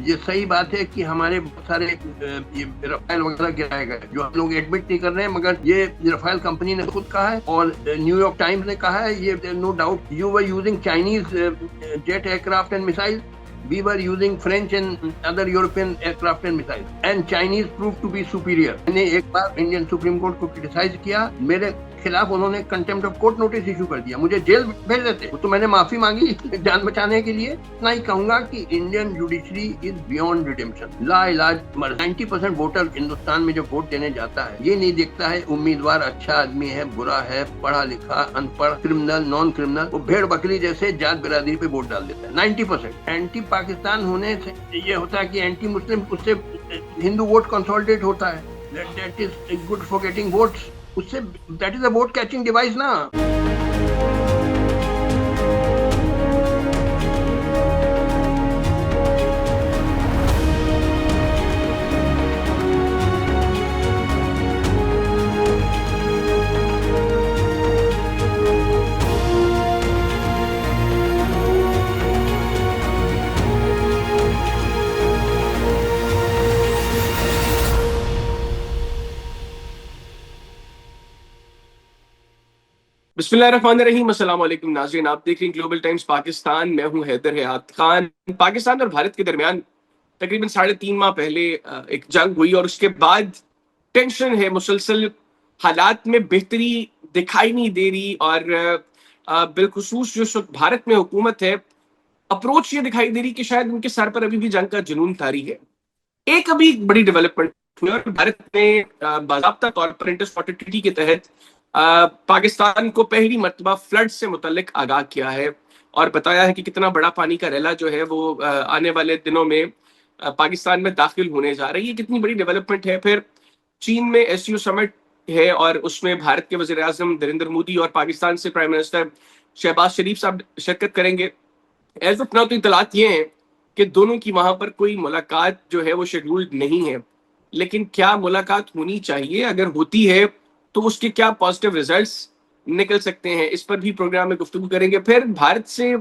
ये सही बात है कि हमारे बहुत सारे ये रफाल वगैरह गिराए गए, जो हम लोग एडमिट नहीं कर रहे हैं, मगर ये रफाल कंपनी ने खुद कहा है और न्यूयॉर्क टाइम्स ने कहा है, ये no doubt. You were using Chinese jet aircraft and missile, we were using French and other European aircraft and missiles, and Chinese proved to be superior. मैंने एक बार इंडियन सुप्रीम कोर्ट को criticise किया, मेरे खिलाफ उन्होंने contempt of court notice issue कर दिया, मुझे जेल भेज देते। तो मैंने माफी मांगी जान बचाने के लिए। इतना ही कहूंगा कि Indian judiciary is beyond redemption. लाइलाज 90% वोटर हिंदुस्तान में जो वोट देने जाता है, ये नहीं देखता है उम्मीदवार अच्छा आदमी है, बुरा है, पढ़ा लिखा, अनपढ़, क्रिमिनल, नॉन क्रिमिनल। वो भेड़ बकरी जैसे जात बिरादरी पे वोट डाल देता है। 90% एंटी पाकिस्तान होने से ये होता है कि एंटी मुस्लिम, उससे हिंदू वोट कंसोलिडेट होता है। That is good for getting votes. उससे that is a vote catching device ना। बिस्मिल्लाहिर्रहमानिर्रहीम, अस्सलाम वालेकुम नाज़रीन। आप देख रहे हैं ग्लोबल टाइम्स पाकिस्तान। मैं हूं हैदर हयात खान। पाकिस्तान और भारत के दरमियान तकरीबन 3.5 माह पहले एक जंग हुई और उसके बाद टेंशन है, मुसलसल हालात में बेहतरी दिखाई नहीं दे रही। और बिलखुसूस जो भारत में हुकूमत है, अप्रोच ये दिखाई दे रही कि शायद उनके सर पर अभी भी जंग का जुनून तारी है। एक अभी बड़ी डेवलपमेंट हुई और भारत ने बाज़ाब्ता तौर पर इंटर स्पॉटेड ट्रीटी के तहत पाकिस्तान को पहली मर्तबा फ्लड से मुतल्लिक आगाह किया है और बताया है कि कितना बड़ा पानी का रैला जो है वो आने वाले दिनों में पाकिस्तान में दाखिल होने जा रही है। कितनी बड़ी डेवलपमेंट है। फिर चीन में एससीओ समिट है और उसमें भारत के वजीर आजम नरेंद्र मोदी और पाकिस्तान से प्राइम मिनिस्टर शहबाज शरीफ साहब शिरकत करेंगे। एज ऑफ नाउ तो इतलात ये हैं कि दोनों की वहां पर कोई मुलाकात जो है वो शेड्यूल्ड नहीं है, लेकिन क्या मुलाकात होनी चाहिए? अगर होती है तो उसके क्या पॉजिटिव रिजल्ट्स निकल सकते हैं, इस पर भी प्रोग्राम में गुफ्तगू करेंगे। फिर भारत से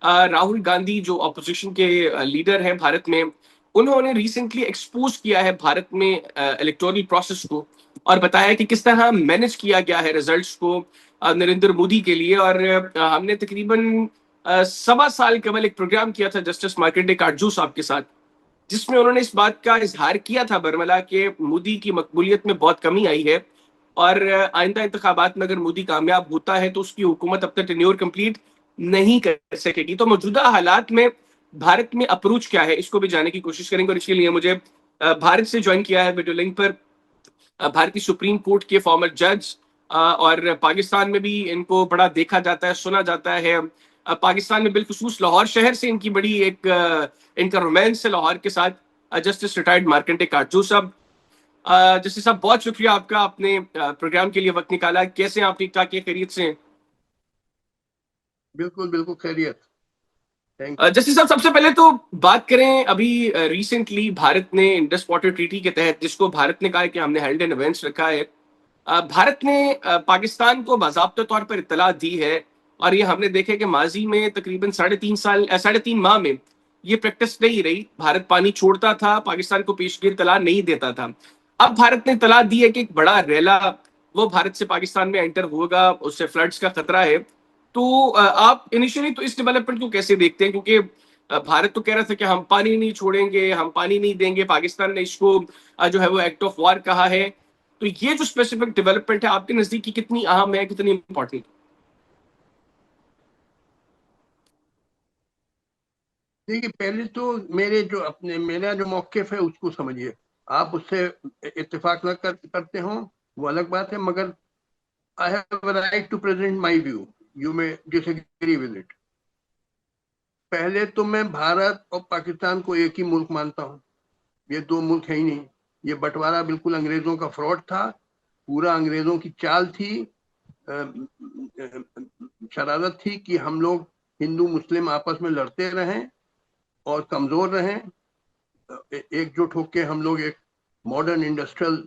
राहुल गांधी जो अपोजिशन के लीडर हैं भारत में, उन्होंने रिसेंटली एक्सपोज किया है भारत में इलेक्टोरल प्रोसेस को और बताया कि किस तरह मैनेज किया गया है रिजल्ट्स को नरेंद्र मोदी के लिए। और हमने तकरीबन 1.25 साल कबल एक प्रोग्राम किया था जस्टिस मार्कंडे काटजू साहब के साथ, जिसमें उन्होंने इस बात का इजहार किया था बरमला के मोदी की मकबूलियत में बहुत कमी आई है और आइंदा इंतखाबात में अगर मोदी कामयाब होता है तो उसकी हुकूमत अब तक टेन्योर कंप्लीट नहीं कर सकेगी। तो मौजूदा हालात में भारत में अप्रोच क्या है, इसको भी जानने की कोशिश करेंगे। और इसके लिए मुझे भारत से ज्वाइन किया है वीडियो लिंक पर भारत की सुप्रीम कोर्ट के फॉर्मर जज, और पाकिस्तान में भी इनको बड़ा देखा जाता है, सुना जाता है। पाकिस्तान में बिलखुसूस लाहौर शहर से इनकी बड़ी एक इनका रोमांस है लाहौर के साथ। जस्टिस रिटायर्ड मार्कंडे काटजू साहब, जस्टिस साहब बहुत शुक्रिया आपका, आपने प्रोग्राम के लिए वक्त निकाला। कैसे आप? ठीक ठाक है, खैरियत से? बिल्कुल बिल्कुल खैरियत। जस्टिस साहब, सबसे पहले तो बात करें, अभी रिसेंटली भारत ने इंडस वाटर ट्रीटी के तहत, जिसको भारत ने कहा है कि हमने हेल्ड एन इवेंट्स रखा है, भारत ने पाकिस्तान को बाज़ाब्ता तौर पर इत्तला दी है। और ये हमने देखा कि माजी में तकरीबन 3.5 माह में ये प्रैक्टिस नहीं रही। भारत पानी छोड़ता था, पाकिस्तान को पेशगी इत्तला नहीं देता था। अब भारत ने इत्तला दी है कि एक बड़ा रैला वो भारत से पाकिस्तान में एंटर होगा, उससे फ्लड्स का खतरा है। तो आप इनिशियली तो इस डेवलपमेंट को कैसे देखते हैं? क्योंकि भारत तो कह रहा था कि हम पानी नहीं छोड़ेंगे, हम पानी नहीं देंगे, पाकिस्तान ने इसको जो है वो एक्ट ऑफ वॉर कहा है। तो ये जो स्पेसिफिक डेवलपमेंट है आपके नजदीक कितनी अहम है, कितनी इंपॉर्टेंट? देखिए, पहले तो मेरा जो मौक़िफ़ है उसको समझिए। आप उससे इत्तेफाक न करते हो वो अलग बात है, मगर I have a right to present my view. You may disagree with it. पहले तो मैं भारत और पाकिस्तान को एक ही मुल्क मानता हूँ। ये दो मुल्क है ही नहीं। ये बंटवारा बिल्कुल अंग्रेजों का फ्रॉड था, पूरा अंग्रेजों की चाल थी, शरारत थी कि हम लोग हिंदू मुस्लिम आपस में लड़ते रहें और कमजोर रहें, एकजुट होकर हम लोग एक मॉडर्न इंडस्ट्रियल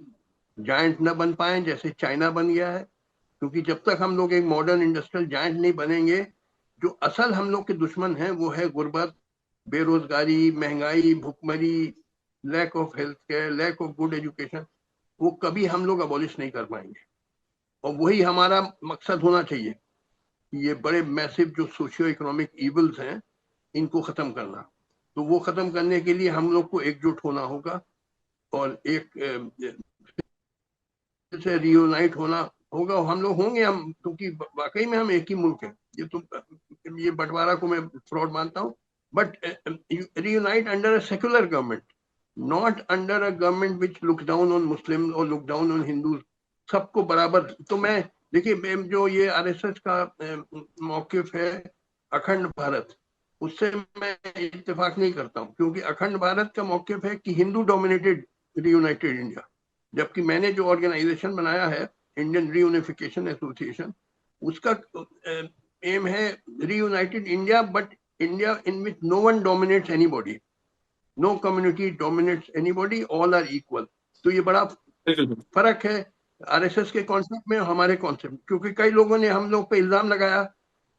जायंट न बन पाए जैसे चाइना बन गया है। क्योंकि जब तक हम लोग एक मॉडर्न इंडस्ट्रियल जायंट नहीं बनेंगे, जो असल हम लोग के दुश्मन हैं वो है गुर्बत, बेरोजगारी, महंगाई, भुखमरी, lack of health care, lack of good education, वो कभी हम लोग अबॉलिश नहीं कर पाएंगे। और वही हमारा मकसद होना चाहिए, ये बड़े मैसिव जो सोशियो इकोनॉमिक इवल्स हैं इनको खत्म करना। तो वो खत्म करने के लिए हम लोग को एकजुट होना होगा और एक से रियूनाइट होना होगा। हम लोग होंगे, हम, क्योंकि वाकई में हम एक ही मुल्क है। ये बंटवारा को मैं फ्रॉड मानता हूँ, but reunite under a secular government, not under a government which look down on मुस्लिम और लुक डाउन ऑन हिंदू, सबको बराबर। तो मैं देखिए, जो ये आरएसएस का मौकिफ है अखंड भारत, उससे मैं इत्तेफाक नहीं करता हूँ, क्योंकि अखंड भारत का मौकिफ है कि हिंदू डोमिनेटेड रियूनाइटेड इंडिया, जबकि मैंने जो ऑर्गेनाइजेशन बनाया है इंडियन रीयूनिफिकेशन एसोसिएशन, उसका एम है reunited India, but India in which no one dominates anybody, no community dominates anybody, all are equal. तो ये बड़ा बिल्कुल फर्क है आरएसएस के कॉन्सेप्ट में हमारे कॉन्सेप्ट, क्योंकि कई लोगों ने हम लोग पे इल्जाम लगाया,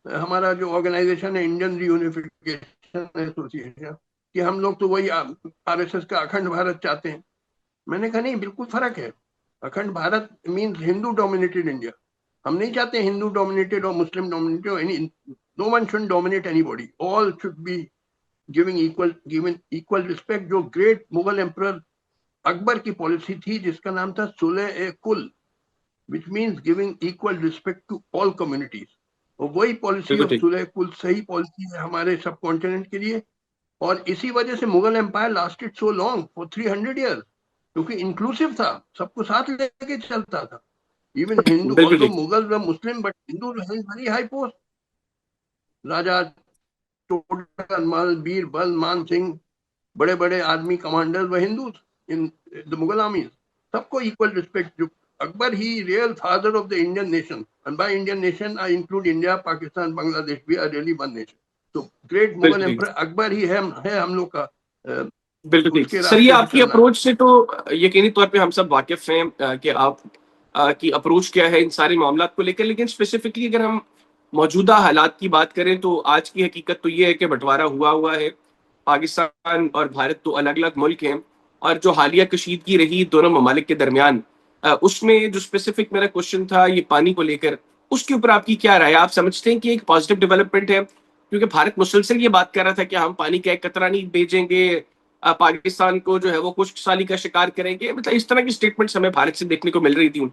हमारा जो ऑर्गेनाइजेशन है इंडियन रीयूनिफिकेशन एसोसिएशन, कि हम लोग तो वही आरएसएस का अखंड भारत चाहते हैं। मैंने कहा नहीं, बिल्कुल फर्क है। Akhand Bharat means Hindu dominated India. हम नहीं चाहते हिंदू डोमिनेटेड और Muslim dominated, any, no one should dominate anybody, all should be given equal respect. जो ग्रेट मुगल एम्परर अकबर की पॉलिसी थी, जिसका नाम था सुलह ए कुल, which means giving equal respect to all communities. और वही पॉलिसी बिल्कुल ऑफ ठीक। सुलह कुल सही पॉलिसी है हमारे सब कॉन्टिनेंट के लिए। और इसी वजह से Mughal empire lasted so long, for 300 years, क्योंकि इंक्लूसिव था, सबको साथ लेके चलता था। इवन हिंदू, बिल्कुल ऑल्दो ठीक। मुगल व Muslim, but Hindu very high post. राजा टोडरमल, बीरबल, मान सिंह, बड़े बड़े आर्मी कमांडर व Hindu in the Mughal army, सबको इक्वल रिस्पेक्ट। जो अकबर ही real father of the Indian nation, and by Indian nation I include India, Pakistan, Bangladesh, we are really one nation. तो ग्रेट मुगल बिल्कुल ठीक। एम्पर अकबर ही है हम लोग का बिल्कुल ठीक उसके सर, ये रास्ते पे आपकी चलना। अप्रोच से तो यकीनी तौर पे हम सब वाकिफ हैं कि आप की अप्रोच क्या है इन सारे मामला को लेकर। लेकिन स्पेसिफिकली अगर हम मौजूदा हालात की बात करें तो आज की हकीकत तो ये है कि बंटवारा हुआ हुआ है। पाकिस्तान और भारत तो अलग अलग मुल्क हैं, और जो हालिया कशीदगी रही दोनों ममालिक के दरमियान, उसमें जो स्पेसिफिक मेरा क्वेश्चन था ये पानी को लेकर, उसके ऊपर आपकी क्या राय है? आप समझते हैं कि एक पॉजिटिव डेवलपमेंट है? क्योंकि भारत मुसलसल ये बात कर रहा था कि हम पानी का एक कतरा नहीं भेजेंगे पाकिस्तान को, जो है वो खुश्क साली का शिकार करेंगे, मतलब इस तरह की स्टेटमेंट्स हमें भारत से देखने को मिल रही थी।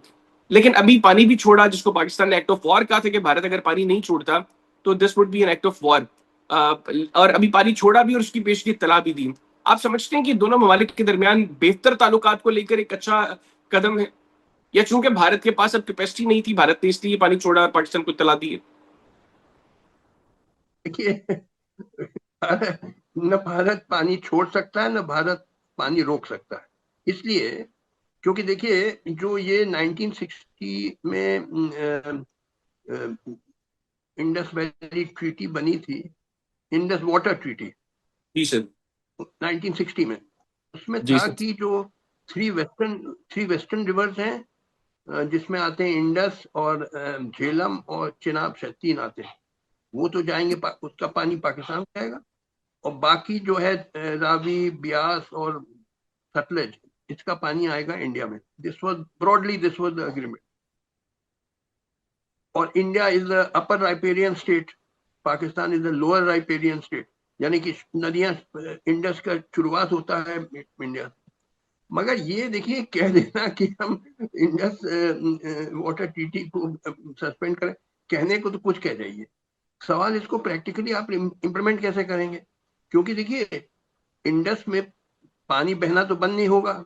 लेकिन अभी पानी भी छोड़ा, जिसको पाकिस्तान ने एक्ट ऑफ वॉर कहा था कि भारत अगर पानी नहीं छोड़ता तो this would be an act of war, और अभी पानी छोड़ा भी और उसकी पेशगी तला भी दी। आप समझते हैं कि दोनों ममालिक के दरमियान बेहतर ताल्लुकात को लेकर एक अच्छा कदम है, या चूंकि भारत के पास अब कैपेसिटी नहीं थी, भारत ने इसलिए पानी छोड़ा और पाकिस्तान को तला दी है? देखिए, न भारत पानी छोड़ सकता है, न भारत पानी रोक सकता है। इसलिए, क्योंकि देखिए, जो ये 1960 में इंडस वैली ट्रीटी बनी थी, इंडस वाटर ट्रीटी जी सर। 1960 में, उसमें जी था सर। कि जो थ्री वेस्टर्न रिवर्स हैं, जिसमें आते हैं इंडस और झेलम और चिनाब, से 3 आते हैं, वो तो जाएंगे, उसका पानी पाकिस्तान जाएगा। और बाकी जो है रावी, ब्यास और सतलज, इसका पानी आएगा इंडिया में। This was the agreement. और India is the upper riparian state, Pakistan is the lower riparian state, यानी कि नदियां, इंडस का शुरुआत होता है इंडिया। मगर ये देखिए, कह देना कि हम इंडस वाटर ट्रीटी को सस्पेंड करें, कहने को तो कुछ कह जाइए, सवाल इसको प्रैक्टिकली आप इम्प्लीमेंट कैसे करेंगे? क्योंकि देखिए, इंडस में पानी बहना तो बंद नहीं होगा,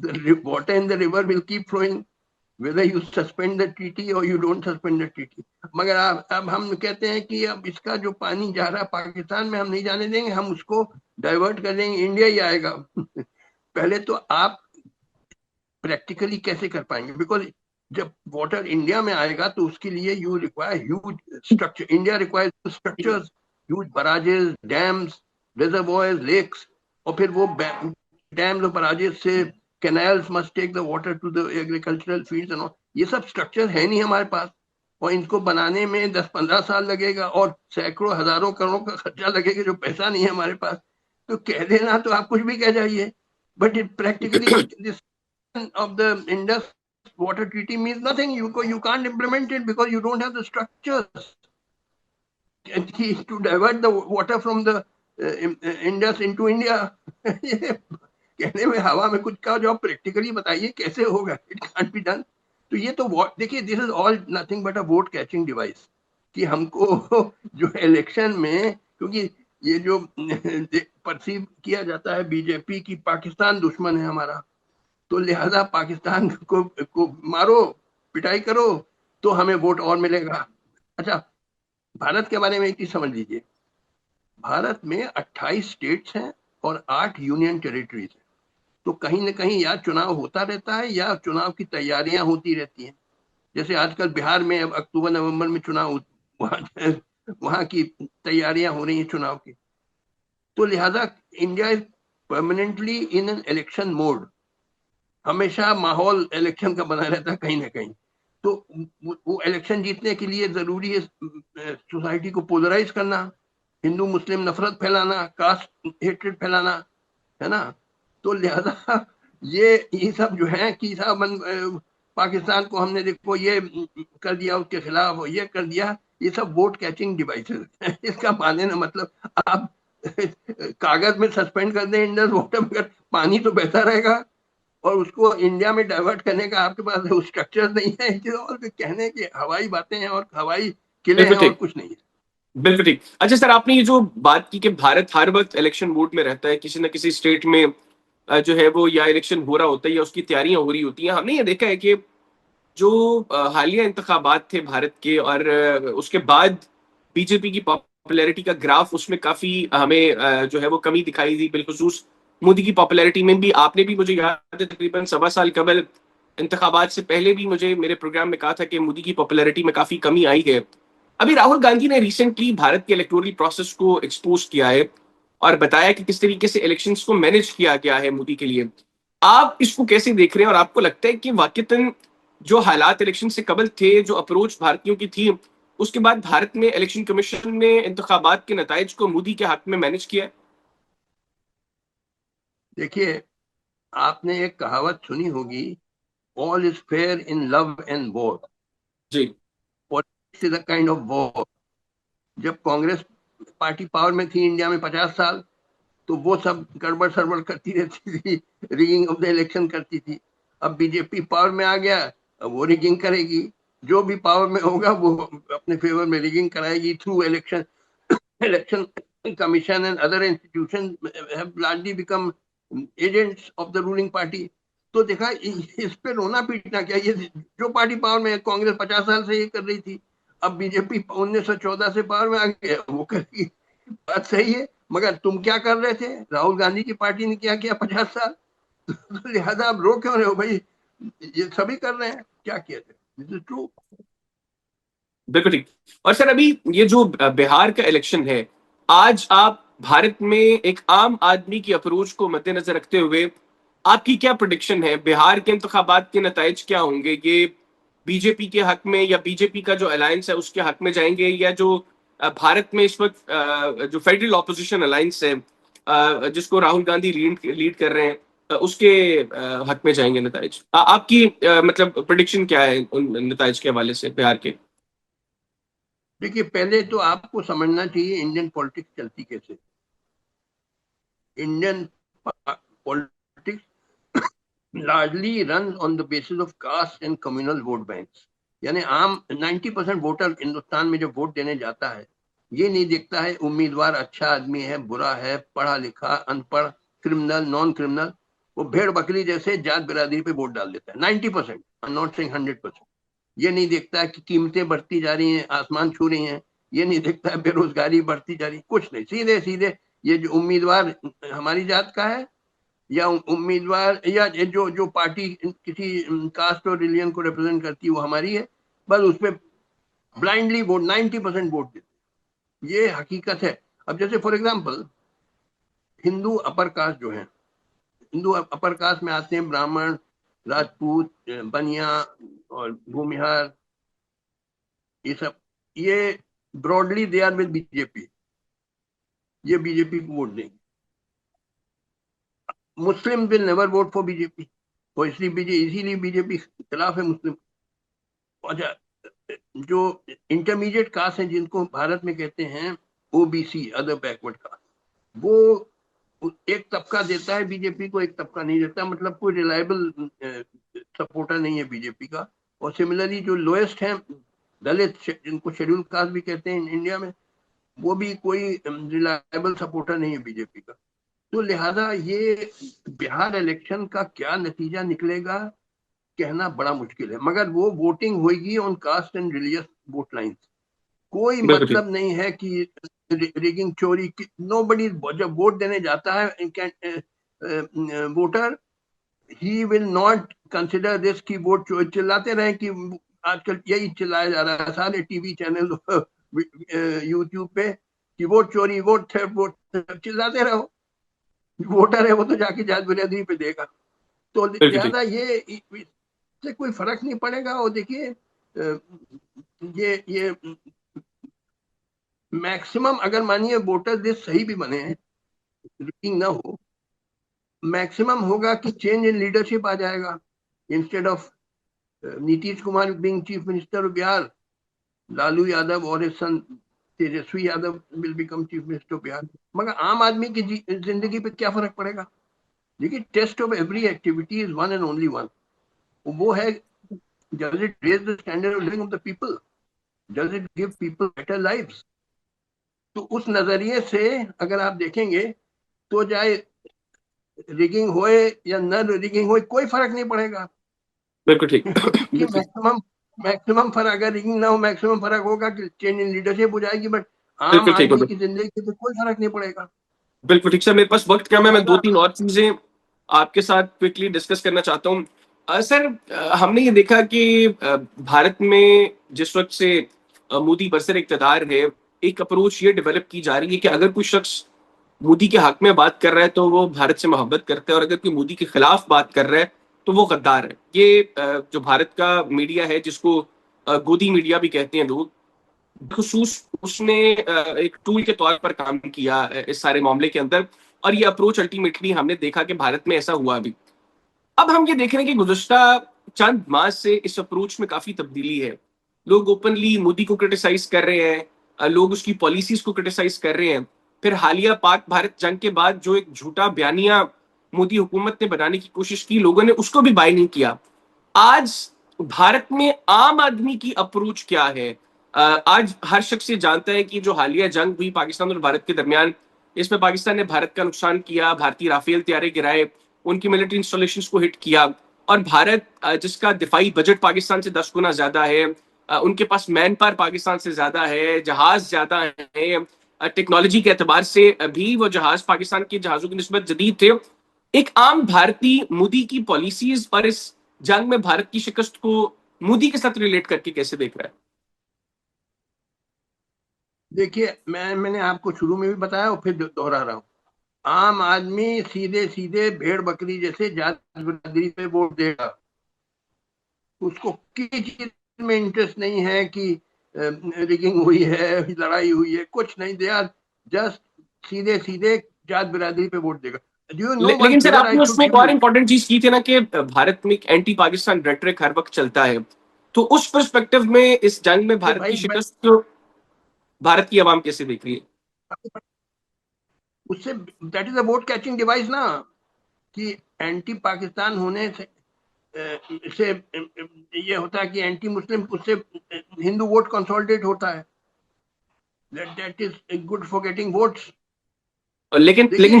the water in the river will keep flowing whether you suspend the treaty or you don't suspend the treaty। मगर अब हम कहते हैं कि अब इसका जो पानी जा रहा है पाकिस्तान में, हम नहीं जाने देंगे, हम उसको डाइवर्ट कर देंगे, इंडिया ही आएगा। पहले तो आप प्रैक्टिकली कैसे कर पाएंगे? बिकॉज जब वाटर इंडिया में आएगा तो उसके लिए you require huge structure, India requires structures, huge barrages, dams, reservoirs, lakes, और फिर वो डैम्स और बराजेस से canals must take the water to the agricultural fields and all. ये सब स्ट्रक्चर है नहीं हमारे पास, और इनको बनाने में 10-15 साल लगेगा, और सैकड़ों हजारों करोड़ का खर्चा लगेगा, जो पैसा नहीं है हमारे पास। तो कह देना तो आप कुछ भी कह जाइए, but it practically this of the Indus water treaty means nothing. You can't implement it because you don't have the structures to divert the water from the Indus into India. कहने में हवा में कुछ का, जो आप प्रैक्टिकली बताइए कैसे होगा. It can't be done. तो ये तो देखिए, this is all nothing but a vote catching device, कि हमको जो इलेक्शन में, क्योंकि ये जो परसीव किया जाता है बीजेपी की पाकिस्तान दुश्मन है हमारा, तो लिहाजा पाकिस्तान को मारो, पिटाई करो, तो हमें वोट और मिलेगा. अच्छा, भारत के बारे में एक चीज समझ लीजिए. भारत में 28 स्टेट्स हैं और 8 यूनियन टेरिटरीज हैं. तो कहीं ना कहीं या चुनाव होता रहता है या चुनाव की तैयारियां होती रहती हैं. जैसे आजकल बिहार में अब अक्टूबर नवंबर में चुनाव, वहां की तैयारियां हो रही हैं चुनाव की. तो लिहाजा India is permanently in an election mode. हमेशा माहौल इलेक्शन का बना रहता है कहीं ना कहीं. तो वो इलेक्शन जीतने के लिए जरूरी है सोसाइटी को पोलराइज करना, हिंदू मुस्लिम नफरत फैलाना, कास्ट हेट्रेड फैलाना, है ना. तो लिहाजा ये सब जो है कि साहब पाकिस्तान को हमने देखो ये कर दिया, उसके खिलाफ ये कर दिया, ये सब वोट कैचिंग डिवाइसेस. इसका माने ना मतलब आप कागज में सस्पेंड कर दें इंडस वाटर, मगर पानी तो बहता रहेगा और उसको इंडिया में डाइवर्ट करने का आपके पास स्ट्रक्चर नहीं है. और कहने की हवाई बातें हैं और हवाई किले हैं बिल्कुल और ठीक, कुछ नहीं है. बिल्कुल ठीक. अच्छा सर, आपने ये जो बात की कि भारत हर वक्त इलेक्शन मोड में रहता है, किसी न किसी स्टेट में जो है वो या इलेक्शन हो रहा होता है या उसकी तैयारियां हो रही होती हैं. हमने ये देखा है कि जो हालिया इंतखाबात थे भारत के, और उसके बाद बीजेपी की पॉपुलैरिटी का ग्राफ, उसमें काफी हमें जो है वो कमी दिखाई दी. बिलखुसूस मोदी की पॉपुलैरिटी में भी. आपने भी, मुझे याद है, तकरीबन 1.25 साल कबल इंतखाबात से पहले भी मुझे मेरे प्रोग्राम में कहा था कि मोदी की पॉपुलैरिटी में काफी कमी आई है. अभी राहुल गांधी ने रिसेंटली भारत के इलेक्टोरल प्रोसेस को एक्सपोज किया है और बताया कि किस तरीके से इलेक्शंस को मैनेज किया गया है मोदी के लिए. आप इसको कैसे देख रहे हैं, और आपको लगता है कि वाकईतन जो हालात इलेक्शन से कबल थे, जो अप्रोच भारतीयों की थी, उसके बाद भारत में इलेक्शन कमीशन ने इंतखाबात के नताइज को मोदी के हक में मैनेज किया है? देखिए, आपने एक कहावत सुनी होगी, all is fair in love and war. जी. Politics is a kind of war. जब कांग्रेस पार्टी पावर में थी इंडिया में 50 साल, तो वो सब गड़बड़ सड़बड़ करती रहती थी, रिगिंग ऑफ द इलेक्शन करती थी. अब बीजेपी पावर में आ गया, अब वो रिगिंग करेगी. जो भी पावर में होगा वो अपने फेवर में रिगिंग कराएगी through election. Election commission and other institution have largely become agents of the ruling party. तो देखा, इस पे रोना पीटना क्या. ये जो पार्टी पावर में है, कांग्रेस 50 साल से ये कर रही थी, अब बीजेपी 1914 से पावर में आ गया, वो करेगी. बात सही है, मगर तुम क्या कर रहे थे, राहुल गांधी की पार्टी ने क्या किया 50 साल. तो लिहाजा आप रो क्यों रहे हो भाई, ये सभी कर रहे हैं, क्या किया थे. This is true. बिल्कुल ठीक. और सर, अभी ये जो बिहार का इलेक्शन है, आज आप भारत में एक आम आदमी की अप्रोच को मद्देनजर रखते हुए आपकी क्या प्रोडिक्शन है? बिहार के इंतखाबात के नताइज क्या होंगे? ये बीजेपी के हक में, या बीजेपी का जो अलायंस है उसके हक में जाएंगे, या जो भारत में इस वक्त जो फेडरल ऑपोजिशन अलायंस है, जिसको राहुल गांधी लीड कर रहे हैं, उसके हक में जाएंगे नताइज? आपकी मतलब प्रोडिक्शन क्या है उन नताइज के हवाले से बिहार के? देखिए, पहले तो आपको समझना चाहिए इंडियन पॉलिटिक्स चलती कैसे. Indian politics largely runs on the basis of caste and communal vote banks. यानी आम 90% वोटर हिंदुस्तान में जो वोट देने जाता है, ये नहीं देखता है उम्मीदवार अच्छा आदमी है, बुरा है, पढ़ा लिखा, अनपढ़, क्रिमिनल, नॉन क्रिमिनल. वो भेड़ बकरी जैसे जात बिरादरी पे वोट डाल देता है. 90%, आई एम नॉट सेइंग 100%. ये नहीं देखता है कि कीमतें बढ़ती जा रही हैं, आसमान छू रही हैं. ये नहीं देखता है बेरोजगारी बढ़ती जा रही, कुछ नहीं. सीधे सीधे ये जो उम्मीदवार हमारी जात का है, या उम्मीदवार, या जो जो पार्टी किसी कास्ट और रिलीजन को रिप्रेजेंट करती है वो हमारी है, बस उस पर ब्लाइंडली वोट, 90% वोट देते. ये हकीकत है. अब जैसे for example, Hindu upper caste जो है, हिंदू अपर कास्ट में आते हैं ब्राह्मण, राजपूत, बनिया और भूमिहार, ये सब. ये broadly they are with BJP. ये बीजेपी को वोट देंगे. Muslim will never vote for BJP, तो इसीलिए बीजेपी खिलाफ है मुस्लिम। अच्छा, जो इंटरमीडिएट कास्ट है जिनको भारत में कहते हैं ओबीसी, अदर बैकवर्ड कास्ट, वो एक तबका देता है बीजेपी को, एक तबका नहीं देता, मतलब कोई रिलायबल सपोर्टर नहीं है बीजेपी का। और सिमिलरली जो लोएस्ट है दलित, जिनको शेड्यूल कास्ट भी कहते हैं इंडिया में, वो भी कोई रिलायबल सपोर्टर नहीं है बीजेपी का। तो लिहाजा ये बिहार इलेक्शन का क्या नतीजा निकलेगा कहना बड़ा मुश्किल है, मगर वो वोटिंग होगी on caste and religious vote lines. कोई बिल्कुल ठीक। मतलब नहीं है कि रिगिंग चोरी की। नोबडी जब वोट देने जाता है voter, he will not consider this की वोट चोरी। चिल्लाते रहे कि आजकल यही चिल्लाया जा रहा है सारे टीवी चैनल यूट्यूब पे कि वोट चोरी, वोट थेफ्ट, वोट चिल्लाते रहो। वोटर है वो तो जाके जांच बुनियादी पे देगा। तो बिल्कुल ठीक। लिहाजा ये इससे कोई फर्क नहीं पड़ेगा। और देखिए ये मैक्सिमम, अगर मानिए वोटर लिस्ट सही भी बने, रीडिंग ना हो, मैक्सिमम होगा कि चेंज इन लीडरशिप आ जाएगा। Instead of Nitish Kumar being chief minister of Bihar, Lalu Yadav और his son Tejashwi Yadav will become chief minister of Bihar. मगर आम आदमी की जिंदगी पे क्या फर्क पड़ेगा? देखिए, test of every activity is one and only one, वो है does it raise the standard of living of the people, does it give people better lives? तो उस नजरिए से अगर आप देखेंगे तो चाहे रिगिंग होए या न रिगिंग होए कोई फर्क नहीं पड़ेगा। बिल्कुल ठीक। कि बिल्कुल मैक्सिमम फर्क, अगर रिगिंग ना हो मैक्सिमम फर्क होगा कि चेंज इन लीडरशिप हो जाएगी, बट आम बिल्कुल ठीक आदमी होगा। की जिंदगी पे कोई फर्क नहीं पड़ेगा। बिल्कुल ठीक सर, मेरे पास वक्त कम है, मैं दो लिहाजा तीन और चीजें आपके साथ क्विकली डिस्कस करना चाहता हूँ। सर, हमने ये देखा कि भारत में जिस वक्त से मोदी बरसर इक़्तिदार है, एक अप्रोच ये डेवलप की जा रही है कि अगर कोई शख्स मोदी के हक में बात कर रहा है तो वो भारत से मोहब्बत करता है, और अगर कोई मोदी के खिलाफ बात कर रहा है तो वो गद्दार है। ये जो भारत का मीडिया है, जिसको गोदी मीडिया भी कहते हैं लोग, खसूस उसने एक टूल के तौर पर काम किया इस सारे मामले के अंदर। और ये अप्रोच अल्टीमेटली हमने देखा कि भारत में ऐसा हुआ भी। अब हम ये देख रहे हैं कि गुज़श्ता चंद माह से इस अप्रोच में काफी तब्दीली है। लोग ओपनली मोदी को क्रिटिसाइज कर रहे हैं, लोग उसकी पॉलिसीज को क्रिटिसाइज कर रहे हैं। फिर हालिया पाक भारत जंग के बाद जो एक झूठा बयानिया मोदी हुकूमत ने बनाने की कोशिश की, लोगों ने उसको भी बाय नहीं किया। आज भारत में आम आदमी की अप्रोच क्या है? आज हर शख्स ये जानता है कि जो हालिया जंग हुई पाकिस्तान और भारत के दरमियान, इसमें पाकिस्तान ने भारत का नुकसान किया, भारतीय राफेल तैयारे गिराए, उनकी मिलिट्री इंस्टॉलेशंस को हिट किया। और भारत जिसका दिफाई बजट पाकिस्तान से 10 गुना ज्यादा है, उनके पास मैन पावर पाकिस्तान से ज्यादा है, जहाज ज्यादा है, टेक्नोलॉजी के एतबार से भी वो जहाज पाकिस्तान के जहाजों की निस्बत जदीद थे। एक आम भारतीय मोदी की पॉलिसीज और इस जंग में भारत की शिकस्त को मोदी के साथ रिलेट करके कैसे देख रहा है? देखिए, मैंने आपको शुरू में भी बताया और फिर दोहरा रहा हूँ। आम आदमी सीधे सीधे भेड़ बकरी जैसे जात बिरादरी पे वोट देगा। उसको किसी चीज में इंटरेस्ट नहीं है कि रिगिंग हुई है, लड़ाई हुई है, कुछ नहीं। दे आर जस्ट सीधे सीधे जात बिरादरी पे वोट देगा। डू यू नो वन लेकिन सर, फिगर आई आपने शुड उसमें एक गिव और यू? इंपॉर्टेंट चीज की थी ना कि भारत में एक एंटी पाकिस्तान रेटरिक हर वक्त चलता है। तो उस पर्सपेक्टिव में इस जंग में तो भारत भाई की शिकस्त को भारत की आवाम कैसे देख रही है? उससे that is a vote catching device ना, कि एंटी पाकिस्तान होने से ये होता है कि एंटी मुस्लिम, उससे हिंदू वोट कंसोलिडेट होता है। That is good for getting votes. लेकिन लेकिन देखिए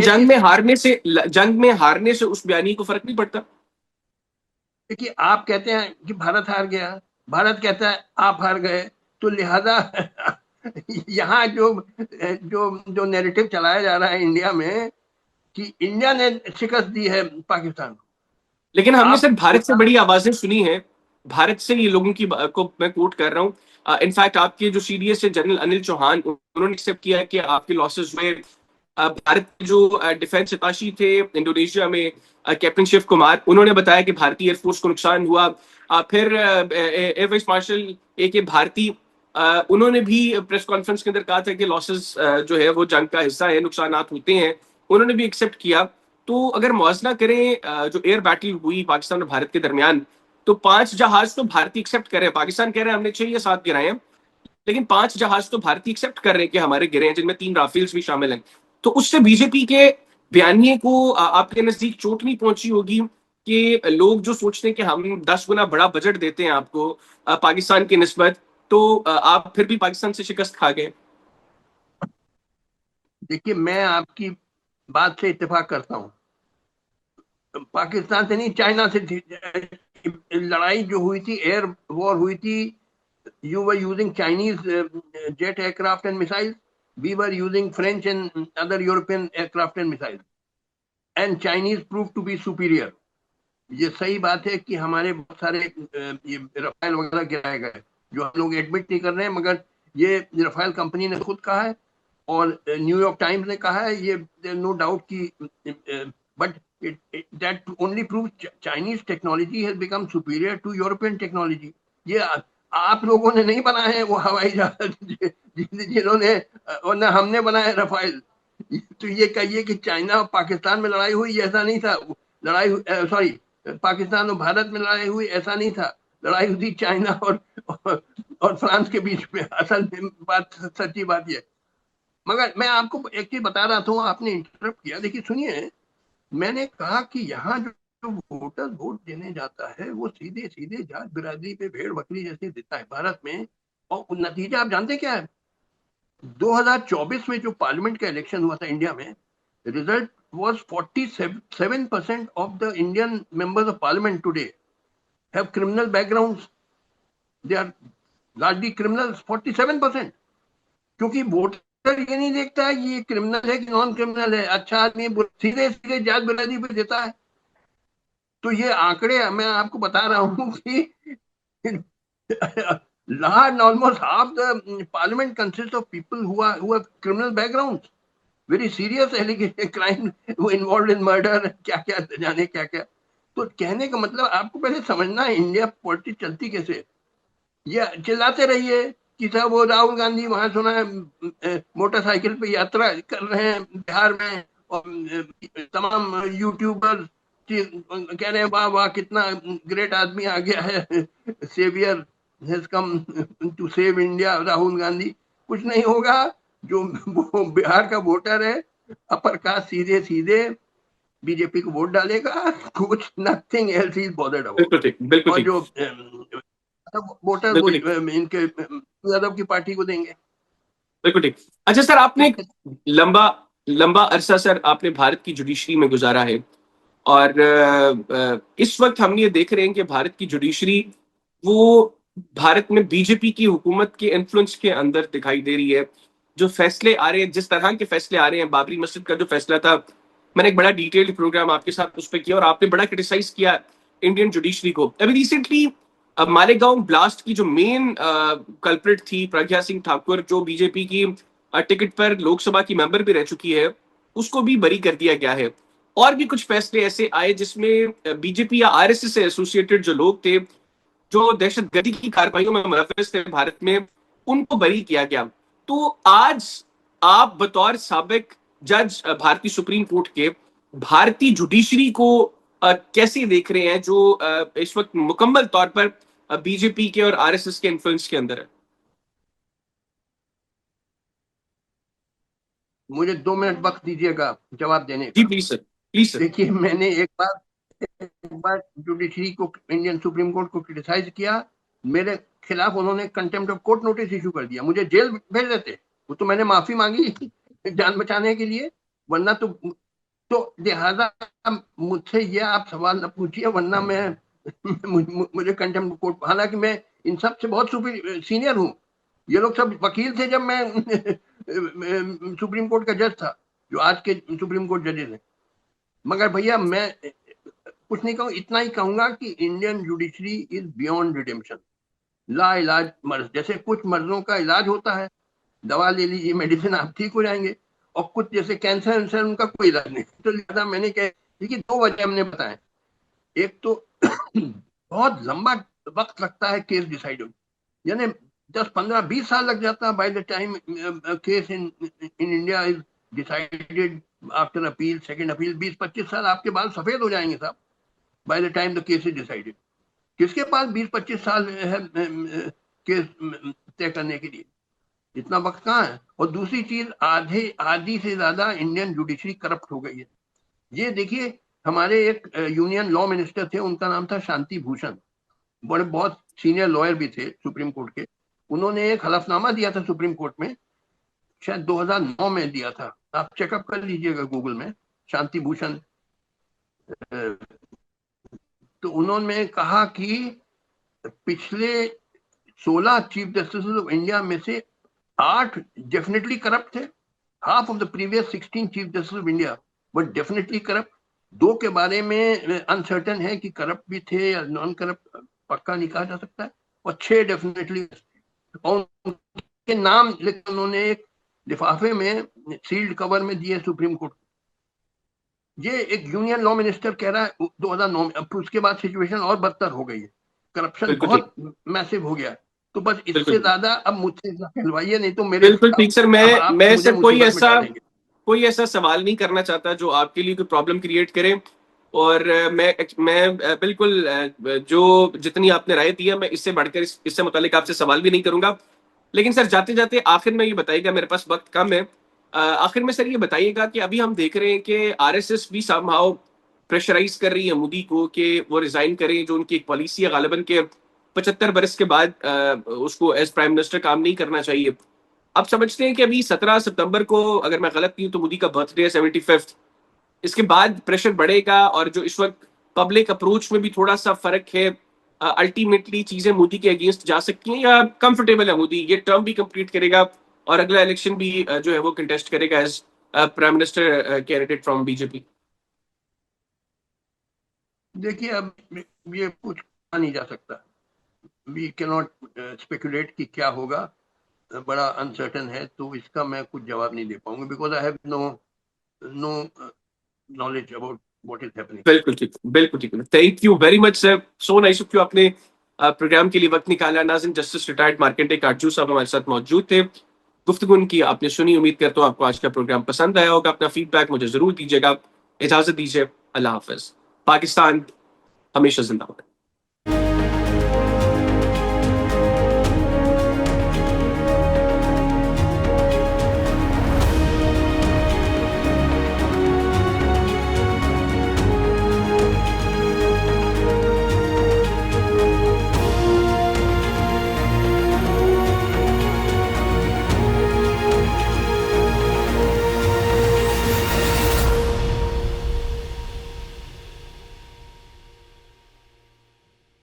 जंग में हारने से उस बयानी को फर्क नहीं पड़ता। देखिए, आप कहते हैं कि भारत हार गया, भारत कहता है आप हार गए, तो लिहाजा यहाँ जो जो जो नैरेटिव चलाया जा रहा है इंडिया में कि इंडिया ने शिकस्त दी है पाकिस्तान को। लेकिन हमने आप सिर्फ भारत से उसका बड़ी आवाजें सुनी है। भारत से ये लोगों की को मैं कोट कर रहा हूँ। इनफैक्ट आपके जो सीडीएस है जनरल अनिल चौहान, उन्होंने एक्सेप्ट किया है कि आपके लॉसेस हुए। भारत के जो डिफेंस अताशी थे इंडोनेशिया में, कैप्टन शिव कुमार, उन्होंने बताया कि भारतीय एयरफोर्स को नुकसान हुआ। फिर एयर वाइस मार्शल ए के भारती, उन्होंने भी प्रेस कॉन्फ्रेंस के अंदर कहा था कि लॉसेस जो है वो जंग का हिस्सा है, नुकसान होते हैं। उन्होंने भी एक्सेप्ट किया। तो अगर मुआवजा करें जो एयर बैटल हुई पाकिस्तान और भारत के दरमियान, तो 5 जहाज तो भारतीय एक्सेप्ट कर रहे हैं, पाकिस्तान कह रहे हैं हमने 6 या 7 गिराए हैं, लेकिन 5 जहाज तो भारतीय एक्सेप्ट कर रहे हैं कि हमारे गिरे हैं, जिनमें 3 राफेल्स भी शामिल हैं। तो उससे बीजेपी के बयानिए को आपके नजदीक चोट नहीं पहुंची होगी कि लोग जो सोचते हैं कि हम 10 गुना बड़ा बजट देते हैं आपको पाकिस्तान की निस्बत, तो आप फिर भी पाकिस्तान से शिकस्त खा गए? देखिए, मैं आपकी बात से इत्तेफाक करता हूँ। पाकिस्तान से नहीं, चाइना से लड़ाई जो हुई थी, एयर वॉर हुई थी, you were using Chinese jet aircraft and missiles. We were using French and other European aircraft and missiles. And Chinese proved to be superior. ये सही बात है कि हमारे बहुत सारे ये रफाल वगैरह गिराए गए, जो हम लोग एडमिट नहीं कर रहे हैं, मगर ये रफाल कंपनी ने खुद कहा है और न्यूयॉर्क टाइम्स ने कहा है। ये नो डाउट कि but that only prove Chinese technology has become superior to European technology. ये आप लोगों ने नहीं बनाए हैं वो हवाई जहाज जिन्होंने, और न हमने बनाए रफाल। तो ये कहिए कि चाइना और पाकिस्तान में लड़ाई हुई, ऐसा नहीं था। लड़ाई, सॉरी, पाकिस्तान और भारत में लड़ाई हुई, ऐसा नहीं था। लड़ाई हुई थी चाइना और फ्रांस के बीच में। असल में बात, सच्ची बात ये। मगर मैं आपको एक चीज बता रहा था, आपने इंटरप्ट किया। देखिए सुनिए, मैंने कहा कि यहाँ जो वोटर वोट देने जाता है वो सीधे सीधे जात बिरादरी पे भेड़ बकरी जैसे देता है भारत में। और नतीजा आप जानते क्या है? 2024 में जो पार्लियामेंट का इलेक्शन हुआ था इंडिया में, result was 47% of the Indian members of parliament today have criminal backgrounds. They are largely criminals, 47%। क्योंकि वोटर ये नहीं देखता है ये क्रिमिनल है कि नॉन क्रिमिनल है, अच्छा आदमी, सीधे सीधे जात बिरादरी पे देता है। तो ये आंकड़े मैं आपको बता रहा हूँ कि large, almost half the parliament consists of people who have criminal backgrounds, very serious allegation crime, who involved in murder, क्या क्या जाने क्या क्या। तो कहने का मतलब आपको पहले समझना है इंडिया पॉलिटिक्स चलती कैसे है। ये चिल्लाते रहिए कि साहब वो राहुल गांधी वहां सुना है मोटरसाइकिल पे यात्रा कर रहे हैं बिहार में, और तमाम यूट्यूबर कह रहे हैं वाह वाह कितना ग्रेट आदमी आ गया है, saviour has come to save India, Rahul Gandhi. कुछ नहीं होगा। जो वो बिहार का वोटर है, अपर कास्ट, सीधे सीधे बीजेपी को वोट डालेगा। कुछ nothing else is bothered about. बिल्कुल ठीक, बिल्कुल और ठीक, जो वोटर वो बिल्कुल ठीक, इनके यादव की पार्टी को देंगे। बिल्कुल ठीक। अच्छा सर, आपने एक तो लंबा लंबा अरसा सर आपने भारत की जुडिशरी में गुजारा है, और इस वक्त हम ये देख रहे हैं कि भारत की जुडिशरी वो भारत में बीजेपी की हुकूमत के इन्फ्लुएंस के अंदर दिखाई दे रही है। जो फैसले आ रहे हैं, जिस तरह के फैसले आ रहे हैं, बाबरी मस्जिद का जो फैसला था, मैंने एक बड़ा डिटेल्ड प्रोग्राम आपके साथ उस पर किया और आपने बड़ा क्रिटिसाइज किया इंडियन जुडिशरी को। अभी रिसेंटली मालेगांव ब्लास्ट की जो मेन कल्प्रिट थी प्रज्ञा सिंह ठाकुर, जो बीजेपी की टिकट पर लोकसभा की मेंबर भी रह चुकी है, उसको भी बरी कर दिया गया है। और भी कुछ फैसले ऐसे आए जिसमें बीजेपी या आरएसएस से एसोसिएटेड जो लोग थे, जो दहशतगर्दी की कार्रवाइयों में मुलव्वस थे भारत में, उनको बरी किया गया। तो आज आप बतौर साबिक जज भारतीय सुप्रीम कोर्ट के भारतीय जुडिशरी को कैसे देख रहे हैं, जो इस वक्त मुकम्मल तौर पर बीजेपी के और आरएसएस के इन्फ्लुएंस के अंदर है? मुझे 2 मिनट वक्त दीजिएगा जवाब देने जी का। Please sir, please sir. देखिए, मैंने एक बार जुडिशरी को, इंडियन सुप्रीम कोर्ट को क्रिटिसाइज किया। मेरे खिलाफ उन्होंने contempt of court notice issue कर दिया, मुझे जेल भेज देते। वो तो मैंने माफी मांगी जान बचाने के लिए, वरना तो लिहाजा मुझसे ये आप सवाल न पूछिए, वरना मैं मुझे कंटेम्प्ट कोर्ट, हालांकि मैं इन सब से बहुत सीनियर हूँ। ये लोग सब वकील थे जब मैं सुप्रीम कोर्ट का जज था, जो आज के सुप्रीम कोर्ट जजेस हैं। मगर भैया मैं कुछ नहीं कहूँ, इतना ही कहूंगा कि Indian judiciary is beyond redemption. ला इलाज मर्ज, जैसे कुछ मर्जों का इलाज होता है, दवा ले लीजिए, मेडिसिन आप ठीक हो जाएंगे, और कुछ जैसे कैंसर वैंसर उनका कोई इलाज नहीं। तो लिहाजा मैंने कहा, देखिए 2 वजह हमने बताए। एक तो बहुत लंबा वक्त लगता है केस डिसाइड होने, यानी 10 15 20 साल लग जाता है by the time case in India is decided after appeal, second appeal, 20-25 साल आपके बाल सफेद हो जाएंगे साहब by the time the case is decided. किसके पास 20-25 साल है केस तय करने के लिए? इतना वक्त कहाँ है? और दूसरी चीज, आधी से ज्यादा इंडियन जुडिशरी करप्ट हो गई है। ये देखिए, हमारे एक यूनियन लॉ मिनिस्टर थे, उनका नाम था शांति भूषण, बहुत सीनियर लॉयर भी थे सुप्रीम कोर्ट के। उन्होंने एक हलफनामा दिया था सुप्रीम कोर्ट में, शायद 2009 में दिया था, आप चेकअप कर लीजिएगा गूगल में, शांति भूषण। तो उन्होंने कहा कि पिछले 16 चीफ जस्टिस ऑफ इंडिया में से 8 डेफिनेटली करप्ट थे। Half of the previous 16 chief justice of India but definitely corrupt. 2 के बारे में अनसर्टन है कि करप्ट भी थे या नॉन करप्ट, पक्का नहीं कहा जा सकता है, और 6 डेफिनेटली। और उनके नाम लेकर उन्होंने एक लिफाफे में सील्ड कवर में दिए सुप्रीम कोर्ट। ये एक यूनियन लॉ मिनिस्टर कह रहा है 2009 में। अब उसके बाद सिचुएशन और बदतर हो गई है, करप्शन बहुत मैसिव हो गया है। तो बस इससे ज्यादा अब मुझसे कहलवाइए, नहीं तो मेरे बिल्कुल ठीक सर, मैं सर मुसीबत कोई ऐसा सवाल नहीं करना चाहता जो आपके लिए कोई प्रॉब्लम क्रिएट करे। और मैं बिल्कुल जो जितनी आपने राय दी है, मैं इससे बढ़कर इससे मुतालिक आपसे सवाल भी नहीं करूंगा। लेकिन सर जाते जाते आखिर में ये बताइएगा, मेरे पास वक्त कम है, आखिर में सर ये बताइएगा कि अभी हम देख रहे हैं कि आरएसएस भी समहाउ प्रेशराइज कर रही है मोदी को कि वो रिजाइन करें। जो उनकी एक पॉलिसी है गालिबन के 75 बरस के बाद उसको एज प्राइम मिनिस्टर काम नहीं करना चाहिए। अब समझते हैं कि अभी 17 सितंबर को, अगर मैं गलत नहीं हूं तो मोदी का बर्थडे है 75th। इसके बाद प्रेशर बढ़ेगा, और जो इस वक्त पब्लिक अप्रोच में भी थोड़ा सा फर्क है, अल्टीमेटली चीजें मोदी के अगेंस्ट जा सकती हैं, या कंफर्टेबल है मोदी, ये टर्म भी कंप्लीट करेगा और अगला इलेक्शन भी जो है वो कंटेस्ट करेगा as prime minister candidate from BJP? देखिए, अब ये कुछ कहा नहीं जा सकता, वी कैन नॉट स्पेकुलेट कि क्या होगा, बड़ा अनसर्टन है, तो इसका मैं कुछ जवाब नहीं दे पाऊंगा, because I have no knowledge about what is happening. बिल्कुल ठीक, बिल्कुल ठीक। Thank you very much sir, so nice of you, आपने प्रोग्राम के लिए वक्त निकाला। नाज़रीन, जस्टिस रिटायर्ड मार्केंडे काटजू साहब हमारे साथ मौजूद थे, गुफ्तगू उनकी आपने सुनी। उम्मीद करता हूँ आपको आज का प्रोग्राम पसंद आया होगा। अपना फीडबैक मुझे जरूर दीजिएगा। इजाजत दीजिए, अल्लाह हाफिज। पाकिस्तान हमेशा जिंदाबाद।